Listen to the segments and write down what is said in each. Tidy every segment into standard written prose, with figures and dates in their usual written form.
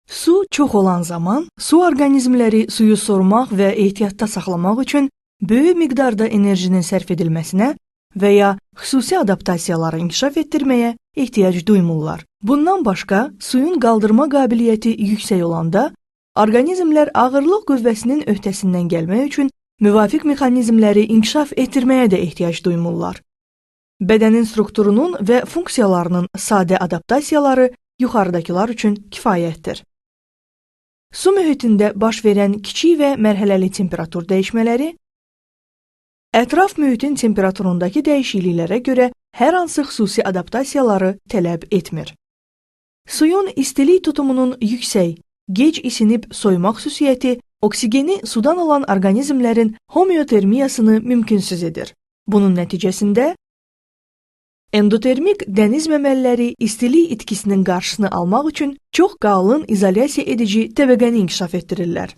Su çox olan zaman, su orqanizmləri suyu sorumaq və ehtiyatda saxlamaq üçün böyük miqdarda enerjinin sərf edilməsinə və ya xüsusi adaptasiyaları inkişaf etdirməyə ehtiyac duymurlar. Bundan başqa, suyun qaldırma qabiliyyəti yüksək olanda, orqanizmlər ağırlıq qüvvəsinin öhdəsindən gəlmək üçün müvafiq mexanizmləri inkişaf etdirməyə də ehtiyac duymurlar. Bədənin strukturunun və funksiyalarının sadə adaptasiyaları yuxarıdakılar üçün kifayətdir. Su mühitində baş verən kiçik və mərhələli temperatur dəyişmələri ətraf mühitin temperaturundakı dəyişikliklərə görə hər hansı xüsusi adaptasiyaları tələb etmir. Suyun istilik tutumunun yüksək, gec isinib soyumaq xüsusiyyəti oksigeni sudan alan orqanizmlərin homeotermiyasını mümkünsüz edir. Bunun nəticəsində endotermik dəniz məməliləri istilik itkisinin qarşısını almaq üçün çox qalın izolyasiya edici təbəqəni inkişaf etdirirlər.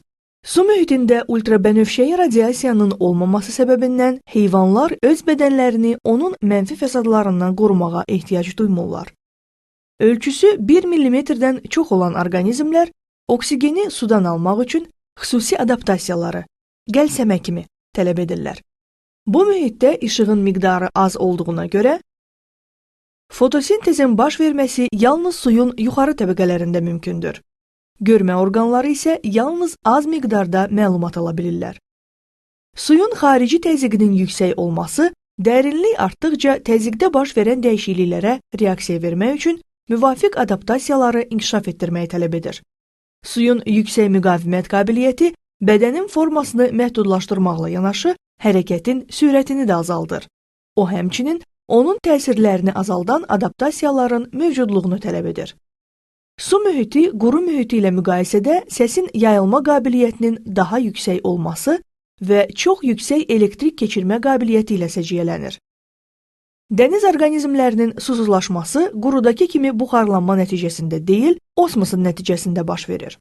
Su mühitində ultrabənövşəyi radiasiyanın olmaması səbəbindən heyvanlar öz bədənlərini onun mənfi fəsadlarından qorumağa ehtiyac duymurlar. Ölçüsü 1 mm-dən çox olan orqanizmlər oksigeni sudan almaq üçün xüsusi adaptasiyaları, qəlsəmə kimi tələb edirlər. Bu mühitdə işığın miqdarı az olduğuna görə, fotosintezin baş verməsi yalnız suyun yuxarı təbəqələrində mümkündür. Görmə orqanları isə yalnız az miqdarda məlumat ala bilirlər. Suyun xarici təzyiqinin yüksək olması, dərinlik artdıqca təzyiqdə baş verən dəyişikliklərə reaksiya vermək üçün müvafiq adaptasiyaları inkişaf etdirməyi tələb edir. Suyun yüksək müqavimət qabiliyyəti bədənin formasını məhdudlaşdırmaqla yanaşı, hərəkətin sürətini də azaldır. O həmçinin onun təsirlərini azaldan adaptasiyaların mövcudluğunu tələb edir. Su mühiti quru mühiti ilə müqayisədə səsin yayılma qabiliyyətinin daha yüksək olması və çox yüksək elektrik keçirmə qabiliyyəti ilə səciyyələnir. Dəniz orqanizmlərinin susuzlaşması qurudakı kimi buxarlanma nəticəsində deyil, osmosun nəticəsində baş verir.